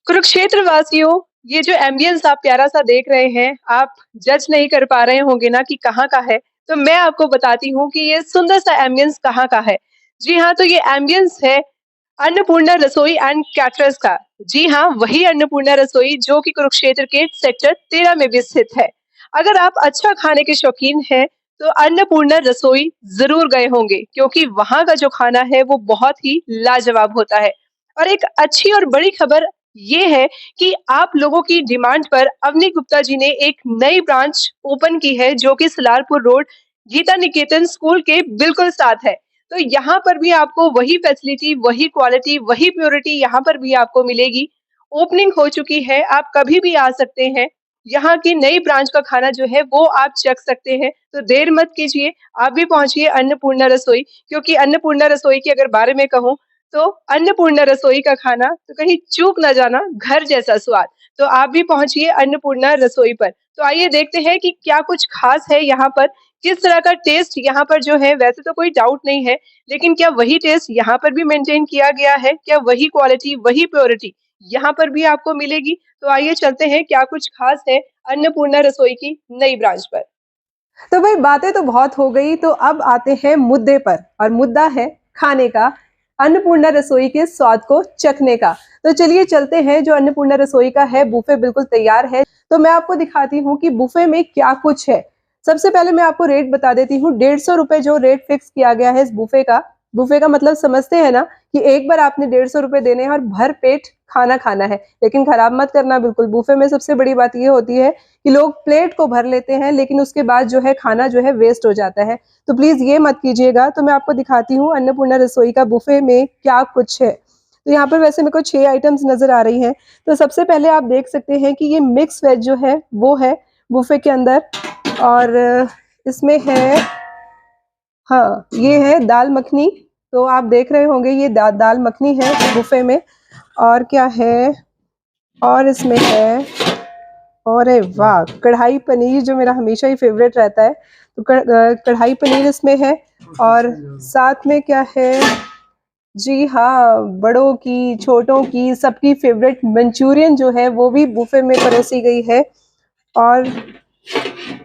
कुरुक्षेत्र वासियों, ये जो एम्बियंस आप प्यारा सा देख रहे हैं, आप जज नहीं कर पा रहे होंगे ना कि कहाँ का है। तो मैं आपको बताती हूँ कि ये सुंदर सा एम्बियंस कहाँ का है। जी हाँ, तो ये एम्बियंस है अन्नपूर्णा रसोई एंड कैटरर्स का। जी हाँ, वही अन्नपूर्णा रसोई जो कि कुरुक्षेत्र के सेक्टर 13 में भी स्थित है। अगर आप अच्छा खाने के शौकीन हैं, तो अन्नपूर्णा रसोई ज़रूर गए होंगे क्योंकि वहाँ का जो खाना है वो बहुत ही लाजवाब होता है। और एक अच्छी और बड़ी खबर ये है कि आप लोगों की डिमांड पर अवनी गुप्ता जी ने एक नई ब्रांच ओपन की है जो कि सलारपुर रोड गीता निकेतन स्कूल के बिल्कुल साथ है। तो यहाँ पर भी आपको वही फैसिलिटी, वही क्वालिटी, वही प्योरिटी यहाँ पर भी आपको मिलेगी। ओपनिंग हो चुकी है, आप कभी भी आ सकते हैं। यहाँ की नई ब्रांच का खाना जो है वो आप चख सकते हैं। तो देर मत कीजिए, आप भी पहुँचिए अन्नपूर्णा रसोई, क्योंकि अन्नपूर्णा रसोई के अगर बारे में कहूँ तो अन्नपूर्णा रसोई का खाना तो कहीं चूक ना जाना, घर जैसा स्वाद। तो आप भी पहुँचिए अन्नपूर्णा रसोई पर। तो आइए देखते हैं कि क्या कुछ खास है यहाँ पर, किस तरह का टेस्ट यहाँ पर जो है, वैसे तो कोई डाउट नहीं है, लेकिन क्या वही टेस्ट यहाँ पर भी मेंटेन किया गया है? क्या वही क्वालिटी, वही प्योरिटी यहाँ पर भी आपको मिलेगी? तो आइए चलते हैं क्या कुछ खास है अन्नपूर्णा रसोई की नई ब्रांच पर। तो भाई बातें तो बहुत हो गई, तो अब आते हैं मुद्दे पर, और मुद्दा है खाने का, अन्नपूर्णा रसोई के स्वाद को चखने का। तो चलिए चलते हैं, जो अन्नपूर्णा रसोई का है बुफे बिल्कुल तैयार है। तो मैं आपको दिखाती हूँ कि बुफे में क्या कुछ है। सबसे पहले मैं आपको रेट बता देती हूँ। 150 रुपए जो रेट फिक्स किया गया है इस बुफे का। बुफे का मतलब समझते हैं ना, कि एक बार आपने 150 रुपए देने हैं और भर पेट खाना खाना है। लेकिन खराब मत करना बिल्कुल। बुफे में सबसे बड़ी बात ये होती है कि लोग प्लेट को भर लेते हैं, लेकिन उसके बाद जो है खाना जो है वेस्ट हो जाता है। तो प्लीज ये मत कीजिएगा। तो मैं आपको दिखाती हूँ अन्नपूर्णा रसोई का बुफे में क्या कुछ है। तो यहाँ पर वैसे मेरे को 6 आइटम्स नजर आ रही हैं। तो सबसे पहले आप देख सकते हैं कि ये मिक्स वेज जो है वो है बुफे के अंदर। और इसमें है, हाँ, ये है दाल मखनी। तो आप देख रहे होंगे ये दाल मखनी है बुफे में। और क्या है, और इसमें है, और वाह, कढ़ाई पनीर जो मेरा हमेशा ही फेवरेट रहता है। तो कढ़ाई पनीर इसमें है। और साथ में क्या है, जी हाँ, बड़ों की छोटों की सबकी फेवरेट मंचूरियन जो है वो भी बुफे में परोसी गई है। और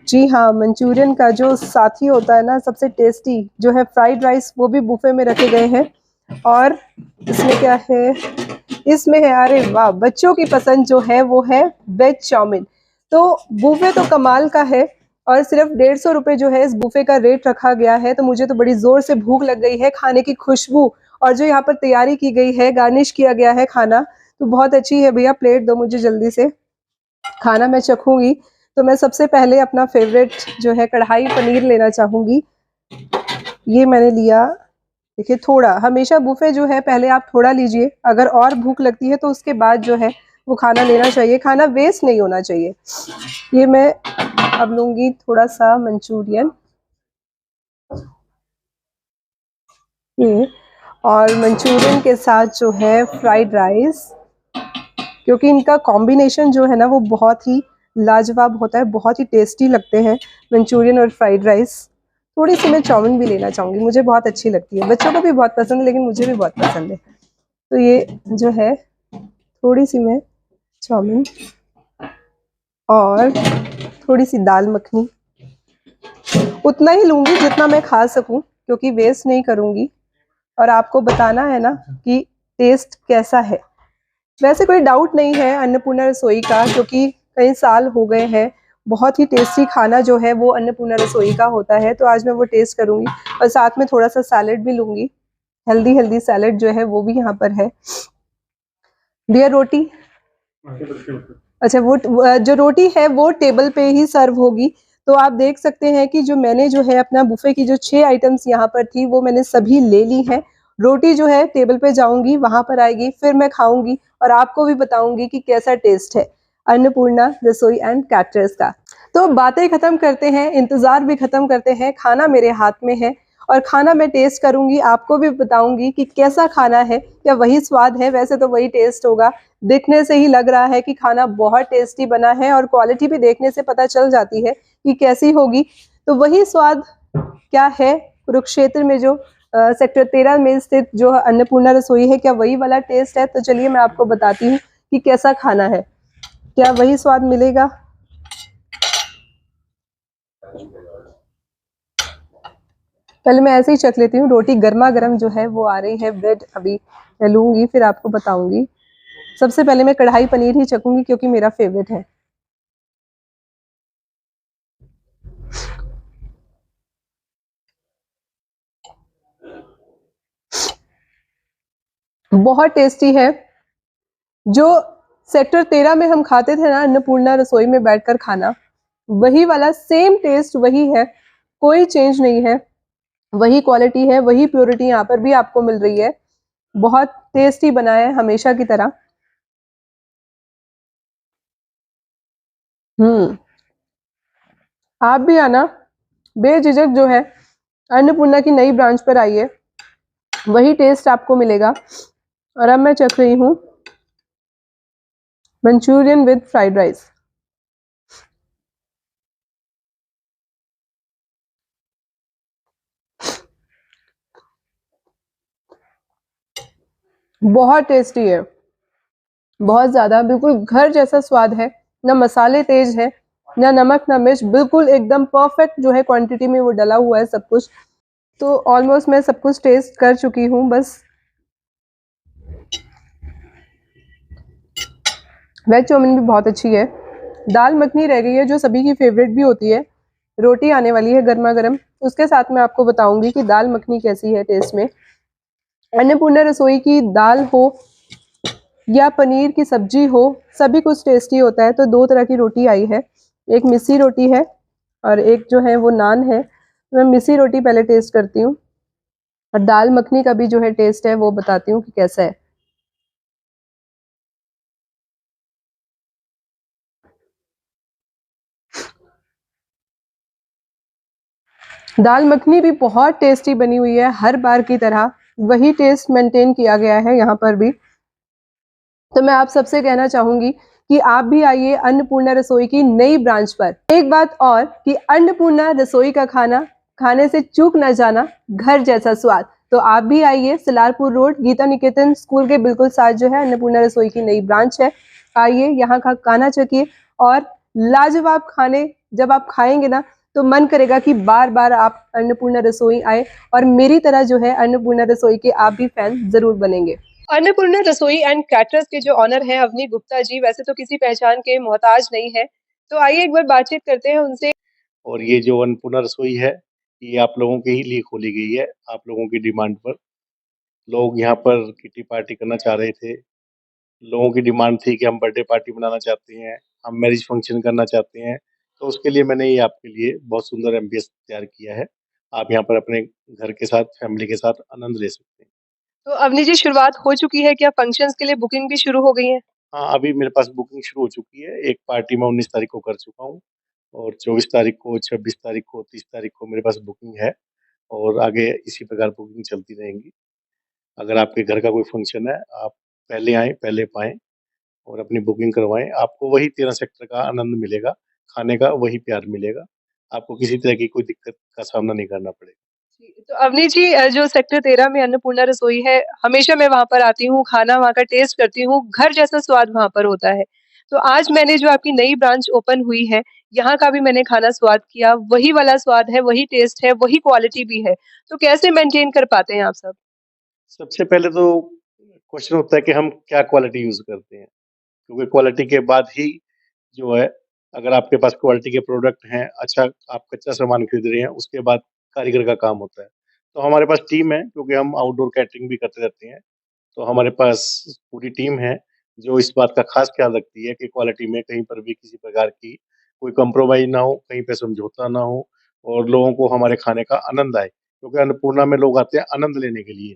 जी हाँ, मंचूरियन का जो साथी होता है ना सबसे टेस्टी, जो है फ्राइड राइस, वो भी बुफे में रखे गए हैं। और इसमें क्या है, इसमें है, अरे वाह, बच्चों की पसंद जो है वो है वेज चाउमीन। तो बुफे तो कमाल का है। और सिर्फ 150 रुपए जो है इस बुफे का रेट रखा गया है। तो मुझे तो बड़ी जोर से भूख लग गई है। खाने की खुशबू और जो यहाँ पर तैयारी की गई है, गार्निश किया गया है खाना, तो बहुत अच्छी है। भैया प्लेट दो मुझे जल्दी से, खाना मैं चखूंगी। तो मैं सबसे पहले अपना फेवरेट जो है कढ़ाई पनीर लेना चाहूंगी। ये मैंने लिया। देखिए, थोड़ा, हमेशा बुफे जो है पहले आप थोड़ा लीजिए, अगर और भूख लगती है तो उसके बाद जो है वो खाना लेना चाहिए। खाना वेस्ट नहीं होना चाहिए। ये मैं अब लूंगी थोड़ा सा मंचूरियन। और मंचूरियन के साथ जो है फ्राइड राइस, क्योंकि इनका कॉम्बिनेशन जो है ना वो बहुत ही लाजवाब होता है, बहुत ही टेस्टी लगते हैं मंचूरियन और फ्राइड राइस। थोड़ी सी मैं चाउमीन भी लेना चाहूँगी, मुझे बहुत अच्छी लगती है। बच्चों को भी बहुत पसंद है, लेकिन मुझे भी बहुत पसंद है। तो ये जो है थोड़ी सी मैं चाउमीन, और थोड़ी सी दाल मखनी, उतना ही लूँगी जितना मैं खा सकूँ, क्योंकि वेस्ट नहीं करूँगी। और आपको बताना है ना कि टेस्ट कैसा है। वैसे कोई डाउट नहीं है अन्नपूर्णा रसोई का, क्योंकि कई साल हो गए हैं। बहुत ही टेस्टी खाना जो है वो अन्नपूर्णा रसोई का होता है। तो आज मैं वो टेस्ट करूंगी, और साथ में थोड़ा सा सैलेड भी लूंगी। हेल्दी हेल्दी सैलेड जो है वो भी यहाँ पर है। भैया रोटी, अच्छा, वो जो रोटी है वो टेबल पे ही सर्व होगी। तो आप देख सकते हैं कि जो मैंने जो है अपना बुफे की जो 6 आइटम्स यहाँ पर थी वो मैंने सभी ले ली हैं। रोटी जो है टेबल पे जाऊंगी, वहां पर आएगी, फिर मैं खाऊंगी और आपको भी बताऊंगी कि कैसा टेस्ट है अन्नपूर्णा रसोई एंड कैटरर्स का। तो बातें खत्म करते हैं, इंतजार भी खत्म करते हैं। खाना मेरे हाथ में है और खाना मैं टेस्ट करूंगी, आपको भी बताऊंगी कि कैसा खाना है, क्या वही स्वाद है। वैसे तो वही टेस्ट होगा, देखने से ही लग रहा है कि खाना बहुत टेस्टी बना है, और क्वालिटी भी देखने से पता चल जाती है कि कैसी होगी। तो वही स्वाद क्या है कुरुक्षेत्र में, जो सेक्टर 13 में स्थित जो अन्नपूर्णा रसोई है, क्या वही वाला टेस्ट है? तो चलिए मैं आपको बताती हूँ कि कैसा खाना है, क्या वही स्वाद मिलेगा? पहले मैं ऐसे ही चख लेती हूँ। रोटी गर्मा गर्म जो है वो आ रही है, ब्रेड अभी मैं लूंगी फिर आपको बताऊंगी। सबसे पहले मैं कढ़ाई पनीर ही चखूंगी क्योंकि मेरा फेवरेट है। बहुत टेस्टी है। जो सेक्टर 13 में हम खाते थे ना अन्नपूर्णा रसोई में बैठकर खाना, वही वाला सेम टेस्ट वही है, कोई चेंज नहीं है। वही क्वालिटी है, वही प्योरिटी यहाँ पर भी आपको मिल रही है। बहुत टेस्टी बना है हमेशा की तरह। आप भी आना बेझिझक जो है, अन्नपूर्णा की नई ब्रांच पर आइए, वही टेस्ट आपको मिलेगा। और अब मैं चख रही हूँ मंचूरियन विद फ्राइड राइस। बहुत टेस्टी है, बहुत ज्यादा, बिल्कुल घर जैसा स्वाद है। ना मसाले तेज है, ना नमक ना मिर्च, बिल्कुल एकदम परफेक्ट जो है क्वांटिटी में वो डला हुआ है सब कुछ। तो ऑलमोस्ट मैं सब कुछ टेस्ट कर चुकी हूँ। बस वेज चाउमीन भी बहुत अच्छी है। दाल मखनी रह गई है जो सभी की फेवरेट भी होती है। रोटी आने वाली है गर्मा गर्म, उसके साथ मैं आपको बताऊंगी कि दाल मखनी कैसी है टेस्ट में। अन्नपूर्णा रसोई की दाल हो या पनीर की सब्जी हो, सभी कुछ टेस्टी होता है। तो दो तरह की रोटी आई है, एक मिस्सी रोटी है और एक जो है वो नान है। मैं मिस्सी रोटी पहले टेस्ट करती हूँ और दाल मखनी का भी जो है टेस्ट है वो बताती हूँ कि कैसा है। दाल मखनी भी बहुत टेस्टी बनी हुई है, हर बार की तरह वही टेस्ट मेंटेन किया गया है यहाँ पर भी। तो मैं आप सबसे कहना चाहूंगी कि आप भी आइए अन्नपूर्णा रसोई की नई ब्रांच पर। एक बात और कि अन्नपूर्णा रसोई का खाना खाने से चूक न जाना, घर जैसा स्वाद। तो आप भी आइए, सलारपुर रोड गीता निकेतन स्कूल के बिल्कुल साथ जो है अन्नपूर्णा रसोई की नई ब्रांच है। आइए, यहाँ का खाना चखिए और लाजवाब खाने जब आप खाएंगे ना तो मन करेगा कि बार बार आप अन्नपूर्णा रसोई आए और मेरी तरह जो है अन्नपूर्णा रसोई के आप भी फैन जरूर बनेंगे। अन्नपूर्णा रसोई एंड कैटरर्स के जो ऑनर हैं अवनी गुप्ता जी, वैसे तो किसी पहचान के मोहताज नहीं है, तो आइए एक बार बातचीत करते हैं उनसे। और ये जो अन्नपूर्णा रसोई है, ये आप लोगों के ही लिए खोली गई है, आप लोगों की डिमांड पर। लोग यहाँ पर किटी पार्टी करना चाह रहे थे, लोगों की डिमांड थी कि हम बर्थडे पार्टी मनाना चाहते हैं, हम मैरिज फंक्शन करना चाहते हैं, तो उसके लिए मैंने ये आपके लिए बहुत सुंदर एम्बियंस तैयार किया है। आप यहाँ पर अपने घर के साथ, फैमिली के साथ आनंद ले सकते हैं। तो अवनी जी, शुरुआत हो चुकी है क्या? फंक्शंस के लिए बुकिंग भी शुरू हो गई है? हाँ, अभी मेरे पास बुकिंग शुरू हो चुकी है। एक पार्टी मैं 19 तारीख को कर चुका हूँ और 24 तारीख को, 26 तारीख को, 30 तारीख को मेरे पास बुकिंग है और आगे इसी प्रकार बुकिंग चलती रहेंगी। अगर आपके घर का कोई फंक्शन है, आप पहले आएँ, पहले पाएँ और अपनी बुकिंग करवाएँ। आपको वही 13 सेक्टर का आनंद मिलेगा, खाने का वही प्यार मिलेगा। आपको किसी तरह की कोई दिक्कत का सामना नहीं करना पड़ेगा। जी, तो अवनी जी, जो सेक्टर 13 में अन्नपूर्णा रसोई है, हमेशा मैं वहाँ पर आती हूँ, खाना वहाँ का टेस्ट करती हूँ, घर जैसा स्वाद वहाँ पर होता है। तो आज मैंने जो आपकी नई ब्रांच ओपन हुई है, यहाँ का भी मैंने खाना स्वाद किया, वही वाला स्वाद है, वही टेस्ट है, वही क्वालिटी भी है। तो कैसे मेंटेन कर पाते हैं आप सब? सबसे पहले तो क्वेश्चन होता है कि हम क्या क्वालिटी यूज़ करते हैं, क्योंकि क्वालिटी के बाद ही जो है, अगर आपके पास क्वालिटी के प्रोडक्ट हैं, अच्छा आप कच्चा सामान खरीद रहे हैं, उसके बाद कारीगर का काम होता है। तो हमारे पास टीम है, क्योंकि हम आउटडोर कैटरिंग भी करते रहते हैं, तो हमारे पास पूरी टीम है, जो इस बात का ख़ास ख़्याल रखती है कि क्वालिटी में कहीं पर भी किसी प्रकार की कोई कॉम्प्रोमाइज़ ना हो, कहीं पे समझौता ना हो और लोगों को हमारे खाने का आनंद आए। क्योंकि अन्नपूर्णा में लोग आते हैं आनंद लेने के लिए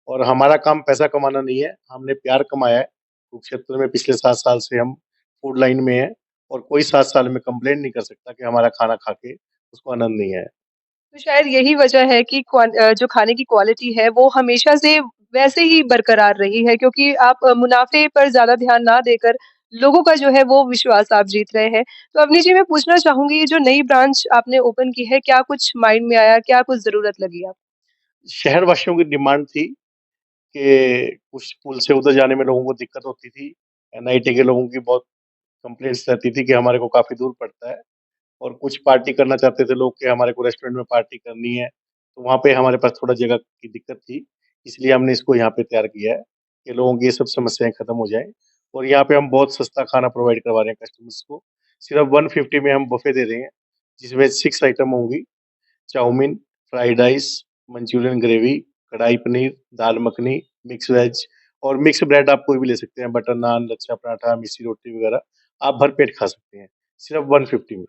और हमारा काम पैसा कमाना नहीं है, हमने प्यार कमाया है। कुरुक्षेत्र में पिछले 7 साल से हम फूड लाइन में हैं और कोई 7 साल में कंप्लेंट नहीं कर सकता कि हमारा खाना खा के उसको आनंद नहीं आया। तो शायद यही वजह है कि जो खाने की क्वालिटी है वो हमेशा से वैसे ही बरकरार रही है, क्योंकि आप मुनाफे पर ज़्यादा ध्यान ना देकर लोगों का जो है वो विश्वास आप जीत रहे हैं। तो अवनी जी, मैं पूछना चाहूँगी, ये जो नई ब्रांच आपने ओपन की है, क्या कुछ माइंड में आया? क्या कुछ ज़रूरत लगी आपको? शहरवासियों की डिमांड थी कि उस पुल से उधर जाने में लोगों को दिक्कत होती थी। एनआईटी के लोगों की बहुत कंप्लेंट्स रहती थी कि हमारे को काफ़ी दूर पड़ता है और कुछ पार्टी करना चाहते थे लोग कि हमारे को रेस्टोरेंट में पार्टी करनी है, तो वहाँ पे हमारे पास थोड़ा जगह की दिक्कत थी, इसलिए हमने इसको यहाँ पे तैयार किया है कि लोगों की ये सब समस्याएँ खत्म हो जाएँ और यहाँ पे हम बहुत सस्ता खाना प्रोवाइड करवा रहे हैं कस्टमर्स को। सिर्फ 150 में हम बुफे दे रहे हैं, जिसमें 6 आइटम होंगी, chow mein, fried rice, Manchurian gravy, kadai paneer, dal makhani, mix veg और मिक्स ब्रेड आप कोई भी ले सकते हैं, बटर नान, लच्छा पराठा, मिस्सी रोटी वगैरह, आप भर पेट खा सकते हैं, सिर्फ 150 में।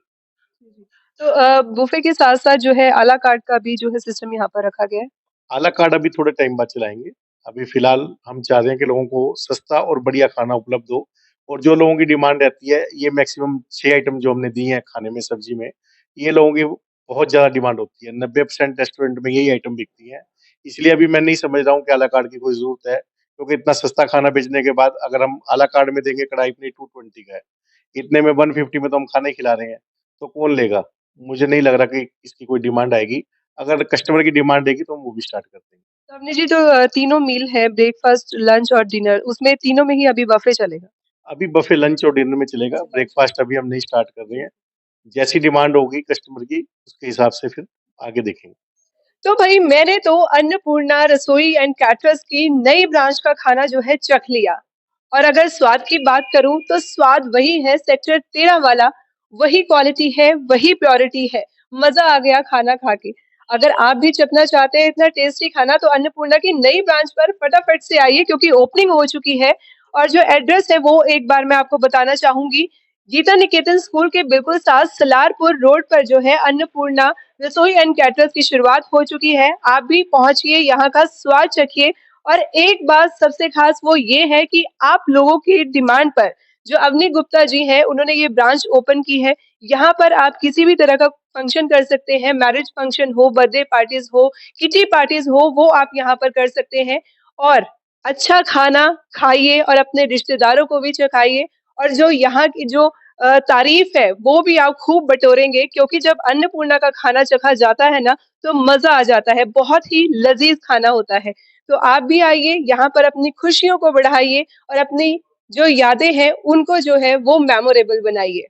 तो बुफे के साथ-साथ जो है आ ला कार्ट का भी जो है सिस्टम यहाँ पर रखा गया है? आ ला कार्ट अभी थोड़े टाइम बाद चलाएँगे। अभी फ़िलहाल हम चाह रहे हैं कि लोगों को सस्ता और बढ़िया खाना उपलब्ध हो और जो लोगों की डिमांड रहती है, ये मैक्सिमम 6 आइटम जो हमने दी हैं खाने में, सब्ज़ी में, ये लोगों की बहुत ज़्यादा डिमांड होती है। 90% रेस्टोरेंट में यही आइटम बिकती हैं। इसलिए अभी मैं नहीं समझ रहा हूँ कि आ ला कार्ट की कोई ज़रूरत है, क्योंकि इतना सस्ता खाना बेचने के बाद अगर हम आ ला कार्ट में देंगे कढ़ाई पनीर 220 का है, इतने में 150 में तो हम खाना ही खिला रहे हैं, तो कौन लेगा? मुझे नहीं लग रहा कि इसकी कोई डिमांड आएगी। अगर कस्टमर की डिमांड रहेगी तो हम वो भी स्टार्ट कर देंगे। तो आपने जी जो तीनों मील है ब्रेकफ़ास्ट, लंच और डिनर उसमें तीनों में ही अभी बफे चलेगा? अभी बफे लंच और डिनर में चलेगा, ब्रेकफ़ास्ट अभी हम नहीं स्टार्ट कर रहे हैं। जैसी डिमांड होगी कस्टमर की, उसके हिसाब से फिर आगे देखेंगे। तो भई मैंने तो अन्नपूर्णा रसोई एंड कैटरर्स की नई ब्रांच का खाना जो है चख लिया और अगर स्वाद की बात करूँ तो स्वाद वही है सेक्टर 13 वाला, वही क्वालिटी है, वही प्योरिटी है। मज़ा आ गया खाना खा के। अगर आप भी चखना चाहते हैं इतना टेस्टी खाना तो अन्नपूर्णा की नई ब्रांच पर फटाफट से आइए क्योंकि ओपनिंग हो चुकी है और जो एड्रेस है वो एक बार मैं आपको बताना चाहूँगी। गीता निकेतन स्कूल के बिल्कुल साथ सलारपुर रोड पर जो है अन्नपूर्णा रसोई एंड कैटरर्स की शुरुआत हो चुकी है। आप भी पहुँचिए, यहाँ का स्वाद चखिए और एक बात सबसे खास वो ये है कि आप लोगों की डिमांड पर जो अवनी गुप्ता जी हैं, उन्होंने ये ब्रांच ओपन की है। यहाँ पर आप किसी भी तरह का फंक्शन कर सकते हैं, मैरिज फंक्शन हो, बर्थडे पार्टीज़ हो, किटी पार्टीज़ हो, वो आप यहाँ पर कर सकते हैं और अच्छा खाना खाइए और अपने रिश्तेदारों को भी चखाइए और जो यहाँ की जो तारीफ़ है, वो भी आप खूब बटोरेंगे क्योंकि जब अन्नपूर्णा का खाना चखा जाता है ना, तो मज़ा आ जाता है, बहुत ही लज़ीज़ खाना होता है। तो आप भी आइए, यहाँ पर अपनी खुशियों को बढ़ाइए और अपनी जो यादें हैं, उनको जो है वो मेमोरेबल बनाइए।